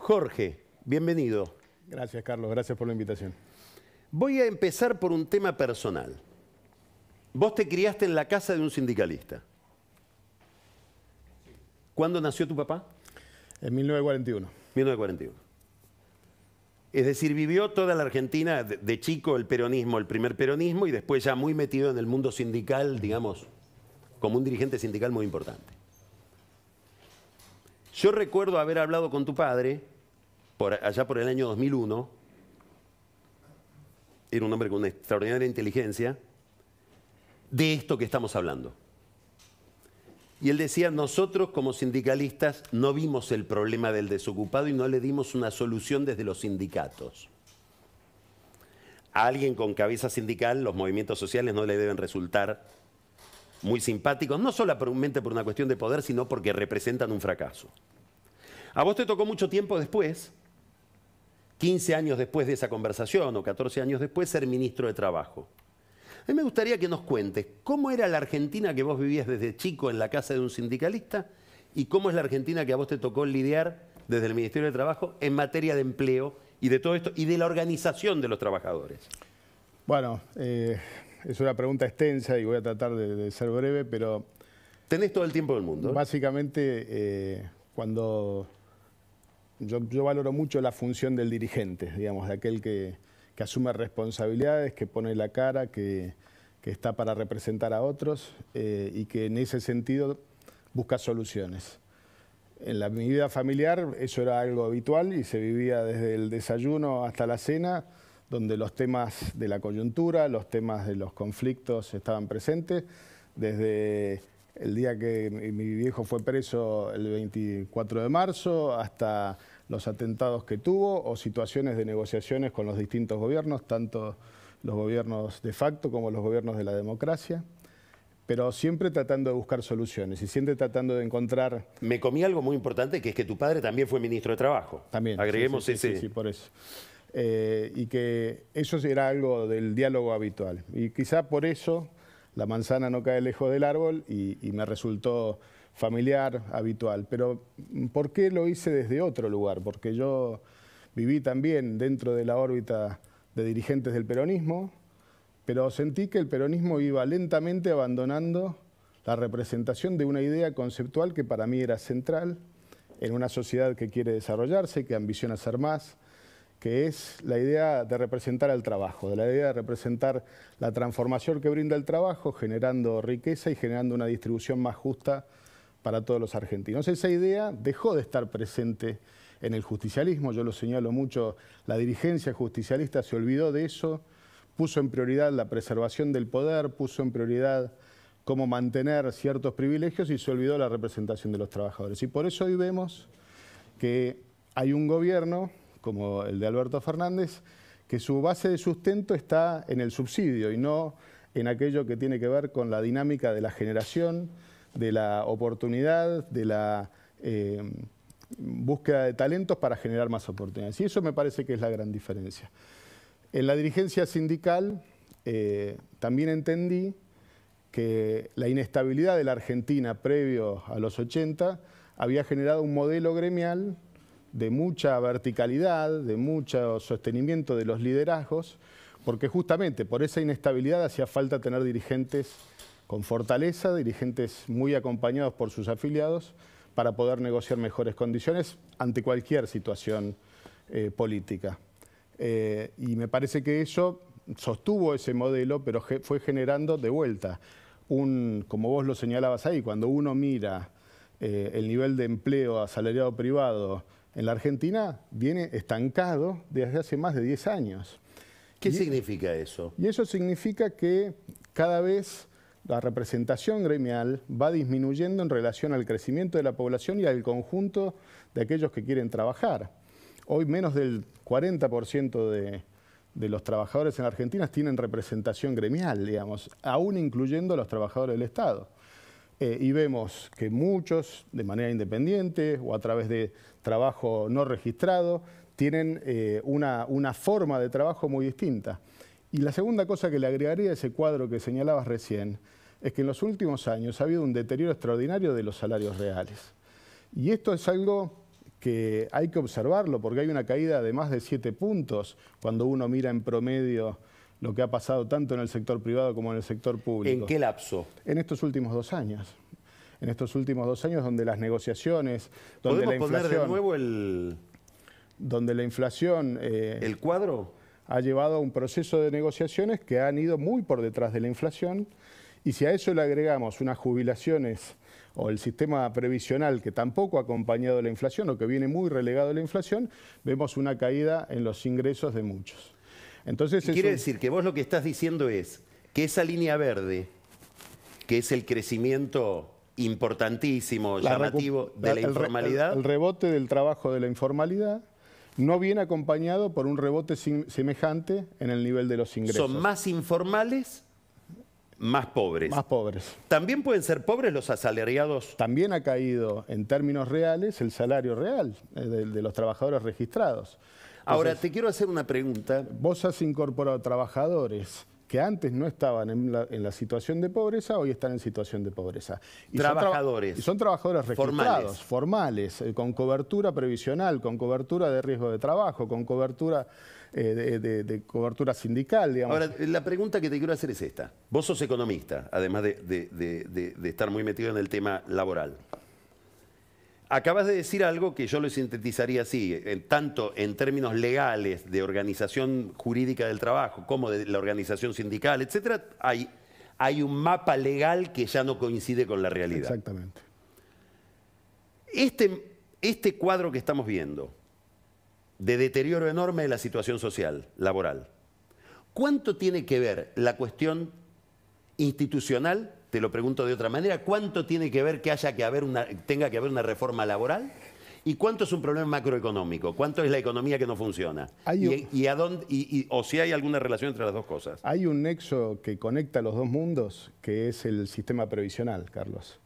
Jorge, bienvenido. Gracias, Carlos. Gracias por la invitación. Voy a empezar por un tema personal. Vos te criaste en la casa de un sindicalista. ¿Cuándo nació tu papá? En 1941. 1941. Es decir, vivió toda la Argentina de chico el peronismo, el primer peronismo, y después ya muy metido en el mundo sindical, digamos, como un dirigente sindical muy importante. Yo recuerdo haber hablado con tu padre, allá por el año 2001, era un hombre con una extraordinaria inteligencia, de esto que estamos hablando. Y él decía, nosotros como sindicalistas no vimos el problema del desocupado y no le dimos una solución desde los sindicatos. A alguien con cabeza sindical, los movimientos sociales no le deben resultar muy simpáticos, no solamente por una cuestión de poder, sino porque representan un fracaso. A vos te tocó mucho tiempo después, 15 años después de esa conversación o 14 años después, ser ministro de Trabajo. A mí me gustaría que nos cuentes cómo era la Argentina que vos vivías desde chico en la casa de un sindicalista y cómo es la Argentina que a vos te tocó lidiar desde el Ministerio de Trabajo en materia de empleo y de todo esto y de la organización de los trabajadores. Bueno, es una pregunta extensa y voy a tratar de ser breve, pero... Tenés todo el tiempo del mundo. Básicamente, cuando... Yo valoro mucho la función del dirigente, digamos, de aquel que asume responsabilidades, que pone la cara, que está para representar a otros y que en ese sentido busca soluciones. En mi vida familiar eso era algo habitual y se vivía desde el desayuno hasta la cena, donde los temas de la coyuntura, los temas de los conflictos estaban presentes, desde el día que mi viejo fue preso el 24 de marzo hasta los atentados que tuvo o situaciones de negociaciones con los distintos gobiernos, tanto los gobiernos de facto como los gobiernos de la democracia, pero siempre tratando de buscar soluciones y siempre tratando de encontrar... Me comí algo muy importante, que es que tu padre también fue ministro de Trabajo. También. Agreguemos sí, ese... Sí, por eso. Y que eso era algo del diálogo habitual. Y quizá por eso la manzana no cae lejos del árbol y me resultó familiar, habitual. Pero ¿por qué lo hice desde otro lugar? Porque yo viví también dentro de la órbita de dirigentes del peronismo, pero sentí que el peronismo iba lentamente abandonando la representación de una idea conceptual que para mí era central en una sociedad que quiere desarrollarse, que ambiciona ser más, que es la idea de representar al trabajo, de la idea de representar la transformación que brinda el trabajo, generando riqueza y generando una distribución más justa para todos los argentinos. Esa idea dejó de estar presente en el justicialismo, yo lo señalo mucho, la dirigencia justicialista se olvidó de eso, puso en prioridad la preservación del poder, puso en prioridad cómo mantener ciertos privilegios y se olvidó la representación de los trabajadores. Y por eso hoy vemos que hay un gobierno, como el de Alberto Fernández, que su base de sustento está en el subsidio y no en aquello que tiene que ver con la dinámica de la generación, de la oportunidad, de la búsqueda de talentos para generar más oportunidades. Y eso me parece que es la gran diferencia. En la dirigencia sindical también entendí que la inestabilidad de la Argentina previo a los 80 había generado un modelo gremial de mucha verticalidad, de mucho sostenimiento de los liderazgos, porque justamente por esa inestabilidad hacía falta tener dirigentes con fortaleza, dirigentes muy acompañados por sus afiliados, para poder negociar mejores condiciones ante cualquier situación política. Y me parece que eso sostuvo ese modelo, pero fue generando de vuelta, como vos lo señalabas ahí, cuando uno mira el nivel de empleo asalariado privado en la Argentina, viene estancado desde hace más de 10 años. ¿Qué significa eso? Y eso significa que cada vez la representación gremial va disminuyendo en relación al crecimiento de la población y al conjunto de aquellos que quieren trabajar. Hoy menos del 40% de los trabajadores en la Argentina tienen representación gremial, digamos, aún incluyendo a los trabajadores del Estado. Y vemos que muchos, de manera independiente o a través de trabajo no registrado, tienen una forma de trabajo muy distinta. Y la segunda cosa que le agregaría a ese cuadro que señalabas recién es que en los últimos años ha habido un deterioro extraordinario de los salarios reales. Y esto es algo que hay que observarlo, porque hay una caída de más de 7 puntos cuando uno mira en promedio lo que ha pasado tanto en el sector privado como en el sector público. ¿En qué lapso? En estos últimos 2 años. En estos últimos 2 años donde las negociaciones, donde la inflación... ¿Podemos poner de nuevo el donde la inflación... el cuadro? Ha llevado a un proceso de negociaciones que han ido muy por detrás de la inflación, y si a eso le agregamos unas jubilaciones o el sistema previsional que tampoco ha acompañado la inflación o que viene muy relegado a la inflación, vemos una caída en los ingresos de muchos. Entonces, quiere decir que vos lo que estás diciendo es que esa línea verde, que es el crecimiento importantísimo, llamativo de la informalidad... El rebote del trabajo de la informalidad no viene acompañado por un rebote semejante en el nivel de los ingresos. Son más informales, más pobres. Más pobres. ¿También pueden ser pobres los asalariados? También ha caído en términos reales el salario real de los trabajadores registrados. Entonces, ahora, te quiero hacer una pregunta. Vos has incorporado trabajadores que antes no estaban en la situación de pobreza, hoy están en situación de pobreza. Y trabajadores. son trabajadores registrados, formales, con cobertura previsional, con cobertura de riesgo de trabajo, con cobertura de cobertura sindical, digamos. Ahora, la pregunta que te quiero hacer es esta. Vos sos economista, además de estar muy metido en el tema laboral. Acabas de decir algo que yo lo sintetizaría así, tanto en términos legales de organización jurídica del trabajo como de la organización sindical, etcétera, hay un mapa legal que ya no coincide con la realidad. Exactamente. Este cuadro que estamos viendo, de deterioro enorme de la situación social, laboral, ¿cuánto tiene que ver la cuestión institucional? Te lo pregunto de otra manera, ¿cuánto tiene que ver que tenga que haber una reforma laboral? ¿Y cuánto es un problema macroeconómico? ¿Cuánto es la economía que no funciona? O si hay alguna relación entre las dos cosas. Hay un nexo que conecta los dos mundos, que es el sistema previsional, Carlos.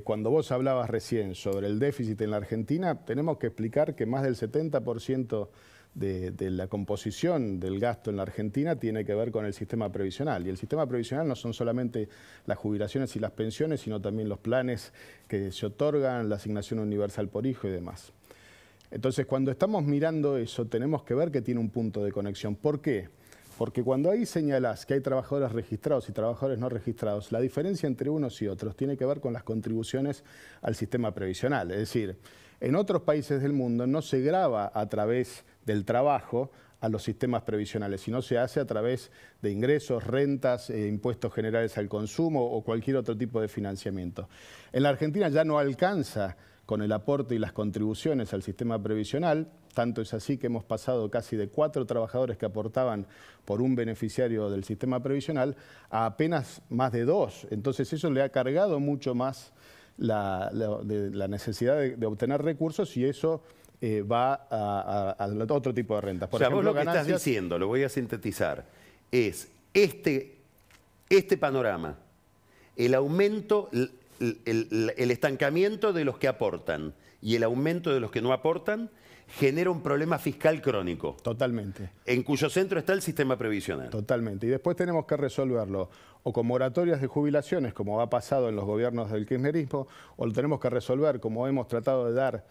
Cuando vos hablabas recién sobre el déficit en la Argentina, tenemos que explicar que más del 70% de la composición del gasto en la Argentina tiene que ver con el sistema previsional. Y el sistema previsional no son solamente las jubilaciones y las pensiones, sino también los planes que se otorgan, la asignación universal por hijo y demás. Entonces, cuando estamos mirando eso, tenemos que ver que tiene un punto de conexión. ¿Por qué? Porque cuando ahí señalás que hay trabajadores registrados y trabajadores no registrados, la diferencia entre unos y otros tiene que ver con las contribuciones al sistema previsional. Es decir, en otros países del mundo no se grava a través del trabajo a los sistemas previsionales, sino se hace a través de ingresos, rentas, impuestos generales al consumo o cualquier otro tipo de financiamiento. En la Argentina ya no alcanza con el aporte y las contribuciones al sistema previsional, tanto es así que hemos pasado casi de 4 trabajadores que aportaban por un beneficiario del sistema previsional a apenas más de 2. Entonces eso le ha cargado mucho más la necesidad de obtener recursos, y eso va a otro tipo de rentas. Por ejemplo, vos lo que estás diciendo, lo voy a sintetizar, es este panorama, el aumento, el estancamiento de los que aportan y el aumento de los que no aportan genera un problema fiscal crónico. Totalmente. En cuyo centro está el sistema previsional. Totalmente. Y después tenemos que resolverlo o con moratorias de jubilaciones, como ha pasado en los gobiernos del kirchnerismo, o lo tenemos que resolver, como hemos tratado de dar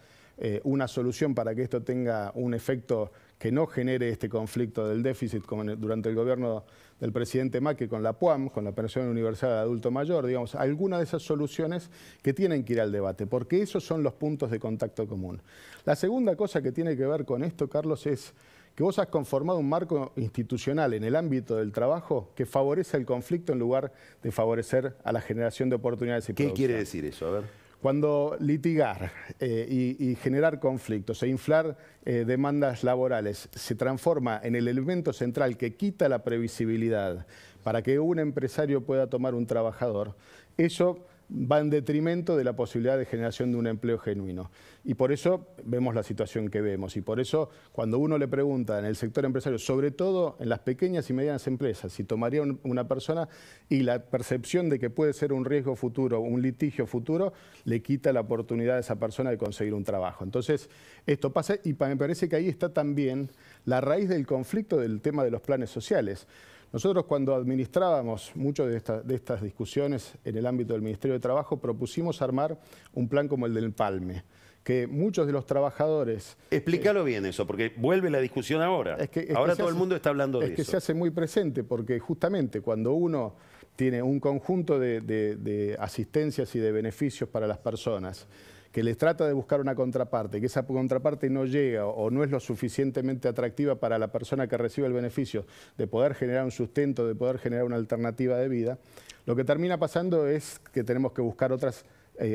una solución para que esto tenga un efecto que no genere este conflicto del déficit como durante el gobierno del presidente Macri con la PUAM, con la pensión universal al adulto mayor, digamos, alguna de esas soluciones que tienen que ir al debate, porque esos son los puntos de contacto común. La segunda cosa que tiene que ver con esto, Carlos, es que vos has conformado un marco institucional en el ámbito del trabajo que favorece el conflicto en lugar de favorecer a la generación de oportunidades y producción. ¿Qué quiere decir eso? A ver. Cuando litigar y generar conflictos e inflar demandas laborales se transforma en el elemento central que quita la previsibilidad para que un empresario pueda tomar un trabajador, eso va en detrimento de la posibilidad de generación de un empleo genuino. Y por eso vemos la situación que vemos. Y por eso, cuando uno le pregunta en el sector empresario, sobre todo en las pequeñas y medianas empresas, si tomaría una persona, y la percepción de que puede ser un riesgo futuro, un litigio futuro, le quita la oportunidad a esa persona de conseguir un trabajo. Entonces, esto pasa, y me parece que ahí está también la raíz del conflicto del tema de los planes sociales. Nosotros, cuando administrábamos muchas de estas discusiones en el ámbito del Ministerio de Trabajo, propusimos armar un plan como el del Empalme, que muchos de los trabajadores... Explícalo bien eso, porque vuelve la discusión ahora. Ahora todo el mundo está hablando de eso. Es que se hace muy presente, porque justamente cuando uno tiene un conjunto de asistencias y de beneficios para las personas, que les trata de buscar una contraparte, que esa contraparte no llega o no es lo suficientemente atractiva para la persona que recibe el beneficio de poder generar un sustento, de poder generar una alternativa de vida, lo que termina pasando es que tenemos que buscar otras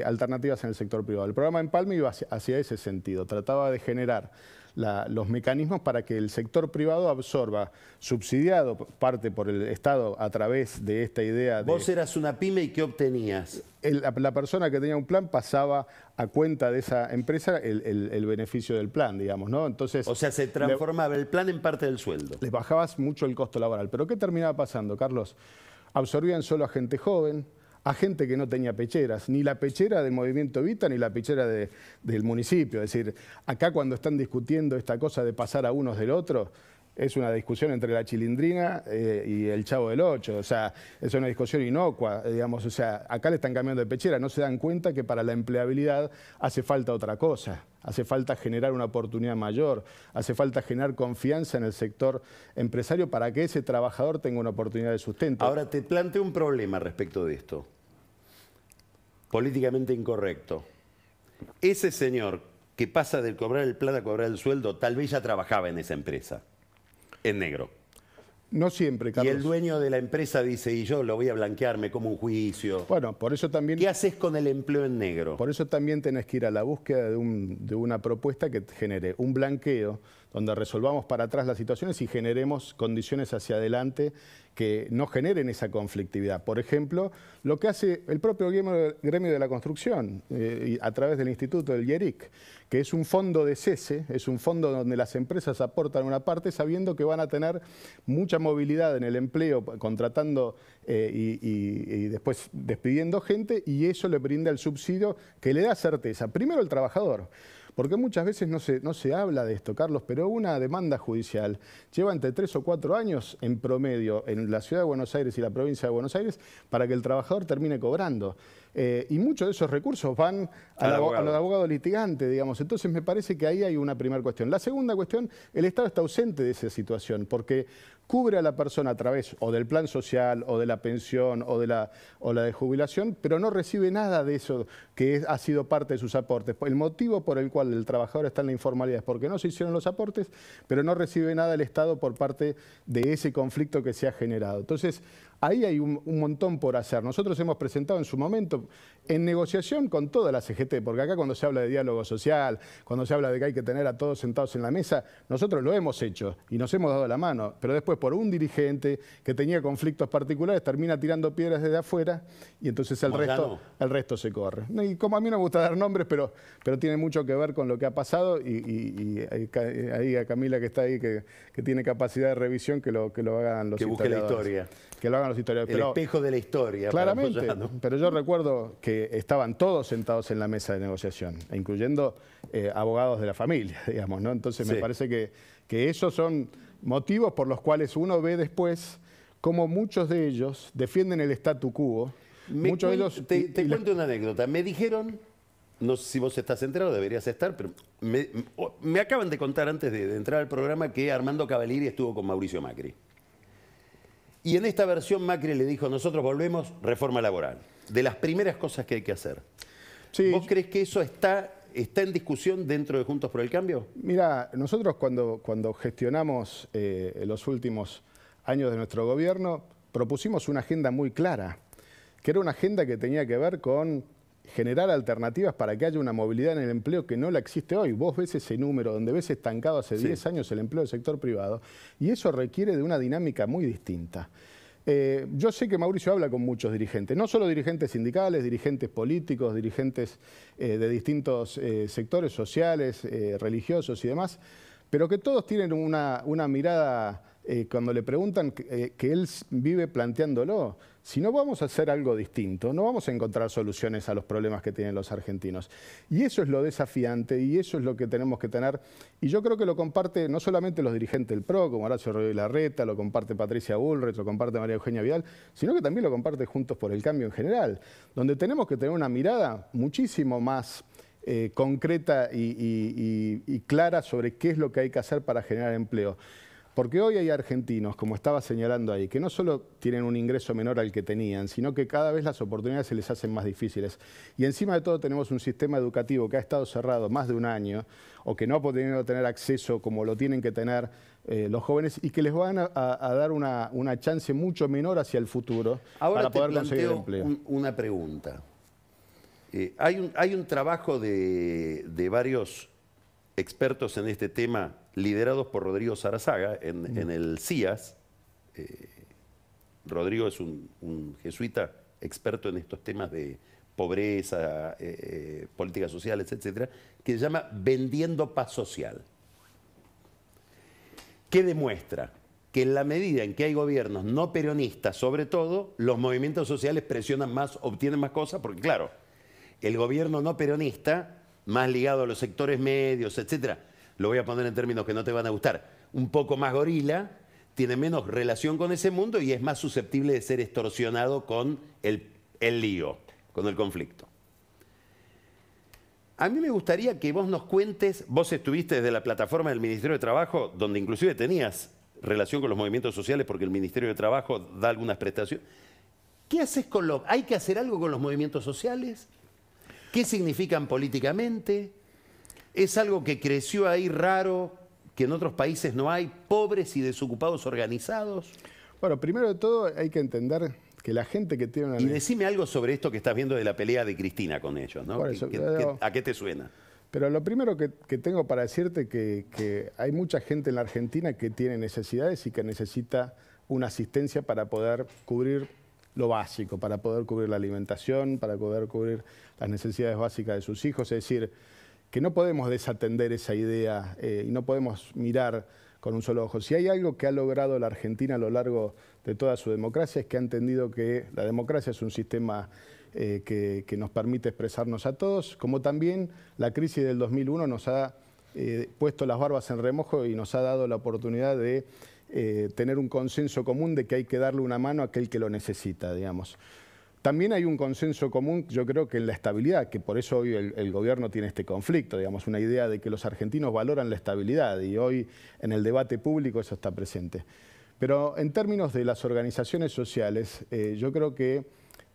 alternativas en el sector privado. El programa Empalme iba hacia ese sentido, trataba de generar los mecanismos para que el sector privado absorba, subsidiado parte por el Estado a través de esta idea de... Vos eras una pyme y ¿qué obtenías? La persona que tenía un plan pasaba a cuenta de esa empresa el beneficio del plan, digamos, ¿no? Entonces, o sea, se transformaba el plan en parte del sueldo. Le bajabas mucho el costo laboral. ¿Pero qué terminaba pasando, Carlos? Absorbían solo a gente joven, a gente que no tenía pecheras, ni la pechera del Movimiento Evita ni la pechera del municipio. Es decir, acá cuando están discutiendo esta cosa de pasar a unos del otro, es una discusión entre la Chilindrina y el Chavo del Ocho. O sea, es una discusión inocua, digamos. O sea, acá le están cambiando de pechera, no se dan cuenta que para la empleabilidad hace falta otra cosa. Hace falta generar una oportunidad mayor, hace falta generar confianza en el sector empresario para que ese trabajador tenga una oportunidad de sustento. Ahora te planteo un problema respecto de esto. Políticamente incorrecto. Ese señor que pasa de cobrar el plan a cobrar el sueldo, tal vez ya trabajaba en esa empresa, en negro. No siempre, Carlos. Y el dueño de la empresa dice, y yo lo voy a blanquear, me como un juicio. Bueno, por eso también... ¿Qué haces con el empleo en negro? Por eso también tenés que ir a la búsqueda de una propuesta que genere un blanqueo, donde resolvamos para atrás las situaciones y generemos condiciones hacia adelante que no generen esa conflictividad. Por ejemplo, lo que hace el propio gremio de la construcción, a través del instituto del IERIC, que es un fondo de cese, es un fondo donde las empresas aportan una parte sabiendo que van a tener mucha movilidad en el empleo, contratando y después despidiendo gente, y eso le brinda el subsidio que le da certeza, primero al trabajador. Porque muchas veces no se habla de esto, Carlos, pero una demanda judicial lleva entre 3 o 4 años en promedio en la Ciudad de Buenos Aires y la provincia de Buenos Aires para que el trabajador termine cobrando. Y muchos de esos recursos van al abogado litigante, digamos. Entonces me parece que ahí hay una primera cuestión. La segunda cuestión, el Estado está ausente de esa situación porque cubre a la persona a través o del plan social o de la pensión o la de jubilación, pero no recibe nada de eso que ha sido parte de sus aportes. El motivo por el cual el trabajador está en la informalidad es porque no se hicieron los aportes, pero no recibe nada el Estado por parte de ese conflicto que se ha generado. Entonces, ahí hay un montón por hacer. Nosotros hemos presentado en su momento, en negociación con toda la CGT, porque acá cuando se habla de diálogo social, cuando se habla de que hay que tener a todos sentados en la mesa, nosotros lo hemos hecho y nos hemos dado la mano, pero después por un dirigente que tenía conflictos particulares termina tirando piedras desde afuera y entonces el resto se corre. Y como a mí no me gusta dar nombres, pero tiene mucho que ver con lo que ha pasado y ahí a Camila que está ahí, que tiene capacidad de revisión, que lo hagan los historiadores. Que busque la historia. Que lo hagan los historiadores. El espejo de la historia. Claramente, pero yo recuerdo que estaban todos sentados en la mesa de negociación, incluyendo abogados de la familia, digamos, ¿no? Entonces me parece que esos son motivos por los cuales uno ve después cómo muchos de ellos defienden el statu quo. Te cuento una anécdota. Me dijeron, no sé si vos estás enterado, deberías estar, pero me acaban de contar antes de entrar al programa que Armando Cavalieri estuvo con Mauricio Macri. Y en esta versión Macri le dijo, nosotros volvemos, reforma laboral. De las primeras cosas que hay que hacer. Sí. ¿Vos crees que eso está en discusión dentro de Juntos por el Cambio? Mira, nosotros cuando gestionamos los últimos años de nuestro gobierno, propusimos una agenda muy clara, que era una agenda que tenía que ver con generar alternativas para que haya una movilidad en el empleo que no la existe hoy. Vos ves ese número donde ves estancado hace 10 años el empleo del sector privado y eso requiere de una dinámica muy distinta. Yo sé que Mauricio habla con muchos dirigentes, no solo dirigentes sindicales, dirigentes políticos, dirigentes de distintos sectores sociales, religiosos y demás, pero que todos tienen una mirada, cuando le preguntan, que él vive planteándolo. Si no vamos a hacer algo distinto, no vamos a encontrar soluciones a los problemas que tienen los argentinos. Y eso es lo desafiante y eso es lo que tenemos que tener. Y yo creo que lo comparte no solamente los dirigentes del PRO, como Horacio Rodríguez Larreta, lo comparte Patricia Bullrich, lo comparte María Eugenia Vidal, sino que también lo comparte Juntos por el Cambio en general, donde tenemos que tener una mirada muchísimo más concreta y clara sobre qué es lo que hay que hacer para generar empleo. Porque hoy hay argentinos, como estaba señalando ahí, que no solo tienen un ingreso menor al que tenían, sino que cada vez las oportunidades se les hacen más difíciles. Y encima de todo tenemos un sistema educativo que ha estado cerrado más de un año, o que no ha podido tener acceso como lo tienen que tener los jóvenes, y que les van a dar una chance mucho menor hacia el futuro para poder conseguir empleo. Una pregunta. Hay un trabajo de varios expertos en este tema, liderados por Rodrigo Sarazaga, en el CIAS. Rodrigo es un jesuita experto en estos temas de pobreza, políticas sociales, etcétera, que se llama Vendiendo Paz Social. ¿Qué demuestra? Que en la medida en que hay gobiernos no peronistas, sobre todo, los movimientos sociales presionan más, obtienen más cosas, porque claro, el gobierno no peronista, más ligado a los sectores medios, etcétera, lo voy a poner en términos que no te van a gustar, un poco más gorila, tiene menos relación con ese mundo y es más susceptible de ser extorsionado con el lío, con el conflicto. A mí me gustaría que vos nos cuentes, vos estuviste desde la plataforma del Ministerio de Trabajo, donde inclusive tenías relación con los movimientos sociales porque el Ministerio de Trabajo da algunas prestaciones. ¿Qué haces con lo? ¿Hay que hacer algo con los movimientos sociales? ¿Qué significan políticamente? ¿Es algo que creció ahí raro, que en otros países no hay? ¿Pobres y desocupados organizados? Bueno, primero de todo hay que entender que la gente que tiene una... Y decime algo sobre esto que estás viendo de la pelea de Cristina con ellos, ¿no? ¿A qué te suena? Pero lo primero que tengo para decirte que hay mucha gente en la Argentina que tiene necesidades y que necesita una asistencia para poder cubrir lo básico, para poder cubrir la alimentación, para poder cubrir las necesidades básicas de sus hijos. Es decir, que no podemos desatender esa idea y no podemos mirar con un solo ojo. Si hay algo que ha logrado la Argentina a lo largo de toda su democracia es que ha entendido que la democracia es un sistema que nos permite expresarnos a todos, como también la crisis del 2001 nos ha puesto las barbas en remojo y nos ha dado la oportunidad de tener un consenso común de que hay que darle una mano a aquel que lo necesita, digamos. También hay un consenso común, yo creo que en la estabilidad, que por eso hoy el gobierno tiene este conflicto, digamos, una idea de que los argentinos valoran la estabilidad y hoy en el debate público eso está presente. Pero en términos de las organizaciones sociales, yo creo que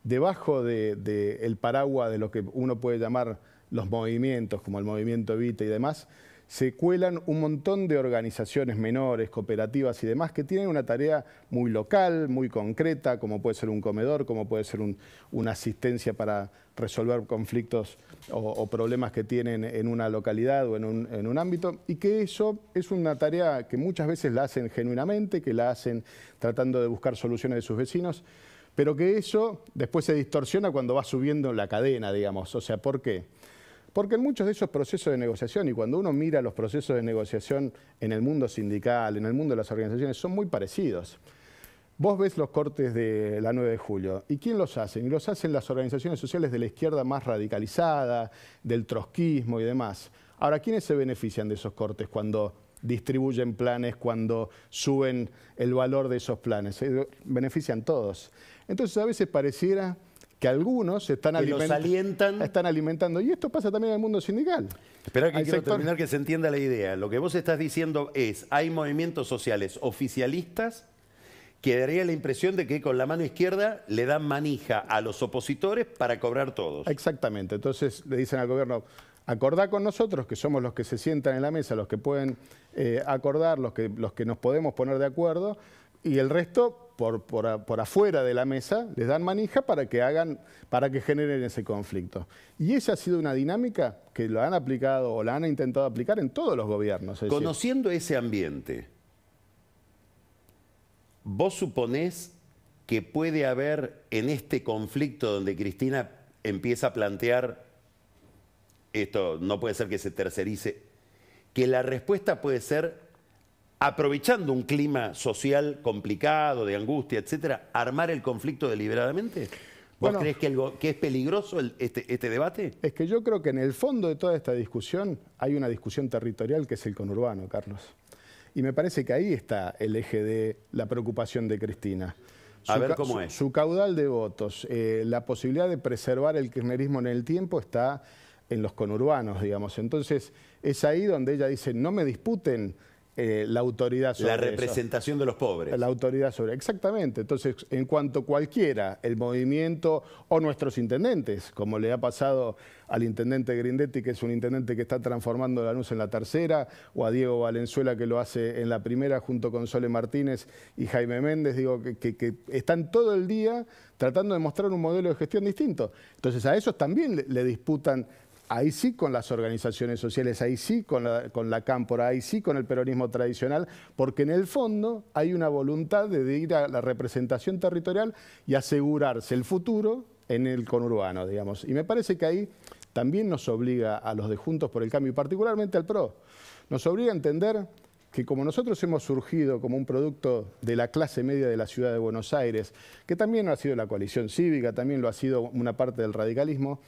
debajo del paraguas de lo que uno puede llamar los movimientos, como el movimiento Evita y demás, se cuelan un montón de organizaciones menores, cooperativas y demás que tienen una tarea muy local, muy concreta, como puede ser un comedor, como puede ser una asistencia para resolver conflictos o problemas que tienen en una localidad o en un ámbito, y que eso es una tarea que muchas veces la hacen genuinamente, que la hacen tratando de buscar soluciones de sus vecinos, pero que eso después se distorsiona cuando va subiendo la cadena, digamos. O sea, ¿por qué? Porque en muchos de esos procesos de negociación, y cuando uno mira los procesos de negociación en el mundo sindical, en el mundo de las organizaciones, son muy parecidos. Vos ves los cortes de la 9 de julio, ¿y quién los hace? Y los hacen las organizaciones sociales de la izquierda más radicalizada, del trotskismo y demás. Ahora, ¿quiénes se benefician de esos cortes cuando distribuyen planes, cuando suben el valor de esos planes? Se benefician todos. Entonces, a veces pareciera que algunos están alimentando. Y esto pasa también en el mundo sindical. Espera que quiero terminar que se entienda la idea. Lo que vos estás diciendo es, hay movimientos sociales oficialistas que daría la impresión de que con la mano izquierda le dan manija a los opositores para cobrar todos. Exactamente. Entonces le dicen al gobierno, acordá con nosotros, que somos los que se sientan en la mesa, los que pueden acordar, los que nos podemos poner de acuerdo, y el resto, por afuera de la mesa, les dan manija para que generen ese conflicto. Y esa ha sido una dinámica que lo han aplicado o la han intentado aplicar en todos los gobiernos. Conociendo ese ambiente, ¿vos suponés que puede haber en este conflicto donde Cristina empieza a plantear, esto no puede ser que se tercerice, que la respuesta puede ser, aprovechando un clima social complicado, de angustia, etcétera, armar el conflicto deliberadamente? ¿Vos creés que es peligroso este debate? Es que yo creo que en el fondo de toda esta discusión hay una discusión territorial que es el conurbano, Carlos. Y me parece que ahí está el eje de la preocupación de Cristina. A ver cómo es. Su caudal de votos, la posibilidad de preservar el kirchnerismo en el tiempo está en los conurbanos, digamos. Entonces, es ahí donde ella dice, no me disputen la autoridad sobre la representación eso. De los pobres. La autoridad sobre... Exactamente. Entonces, en cuanto cualquiera, el movimiento o nuestros intendentes, como le ha pasado al intendente Grindetti, que es un intendente que está transformando Lanús en la tercera, o a Diego Valenzuela, que lo hace en la primera, junto con Sole Martínez y Jaime Méndez, digo, que están todo el día tratando de mostrar un modelo de gestión distinto. Entonces, a esos también le disputan. Ahí sí con las organizaciones sociales, ahí sí con la cámpora, ahí sí con el peronismo tradicional, porque en el fondo hay una voluntad de ir a la representación territorial y asegurarse el futuro en el conurbano, digamos. Y me parece que ahí también nos obliga a los de Juntos por el Cambio, y particularmente al PRO, nos obliga a entender que como nosotros hemos surgido como un producto de la clase media de la ciudad de Buenos Aires, que también lo ha sido la coalición cívica, también lo ha sido una parte del radicalismo,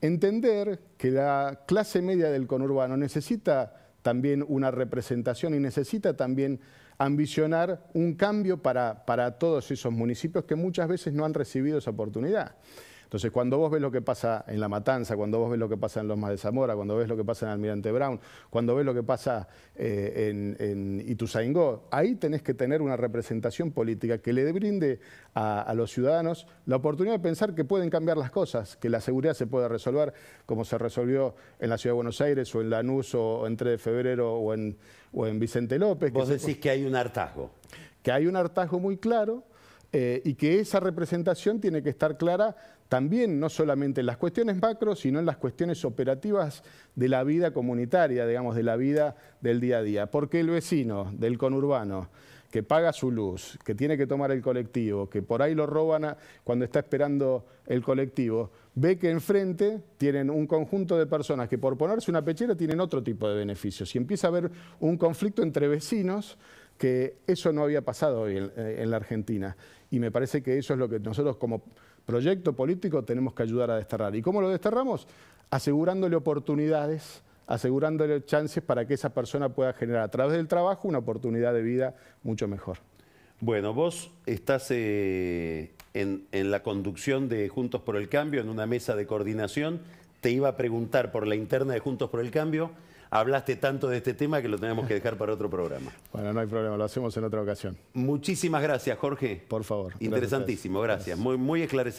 entender que la clase media del conurbano necesita también una representación y necesita también ambicionar un cambio para todos esos municipios que muchas veces no han recibido esa oportunidad. Entonces, cuando vos ves lo que pasa en La Matanza, cuando vos ves lo que pasa en Lomas de Zamora, cuando ves lo que pasa en Almirante Brown, cuando ves lo que pasa en Ituzaingó, ahí tenés que tener una representación política que le brinde a los ciudadanos la oportunidad de pensar que pueden cambiar las cosas, que la seguridad se puede resolver como se resolvió en la Ciudad de Buenos Aires o en Lanús o en 3 de Febrero o en Vicente López. Vos decís que hay un hartazgo. Que hay un hartazgo muy claro y que esa representación tiene que estar clara también no solamente en las cuestiones macro, sino en las cuestiones operativas de la vida comunitaria, digamos, de la vida del día a día. Porque el vecino del conurbano que paga su luz, que tiene que tomar el colectivo, que por ahí lo roban cuando está esperando el colectivo, ve que enfrente tienen un conjunto de personas que por ponerse una pechera tienen otro tipo de beneficios. Y empieza a haber un conflicto entre vecinos que eso no había pasado hoy en la Argentina. Y me parece que eso es lo que nosotros como proyecto político tenemos que ayudar a desterrar. ¿Y cómo lo desterramos? Asegurándole oportunidades, asegurándole chances para que esa persona pueda generar a través del trabajo una oportunidad de vida mucho mejor. Bueno, vos estás en la conducción de Juntos por el Cambio, en una mesa de coordinación. Te iba a preguntar por la interna de Juntos por el Cambio. Hablaste tanto de este tema que lo tenemos que dejar para otro programa. Bueno, no hay problema, lo hacemos en otra ocasión. Muchísimas gracias, Jorge. Por favor. Interesantísimo, gracias. Muy esclarecedor.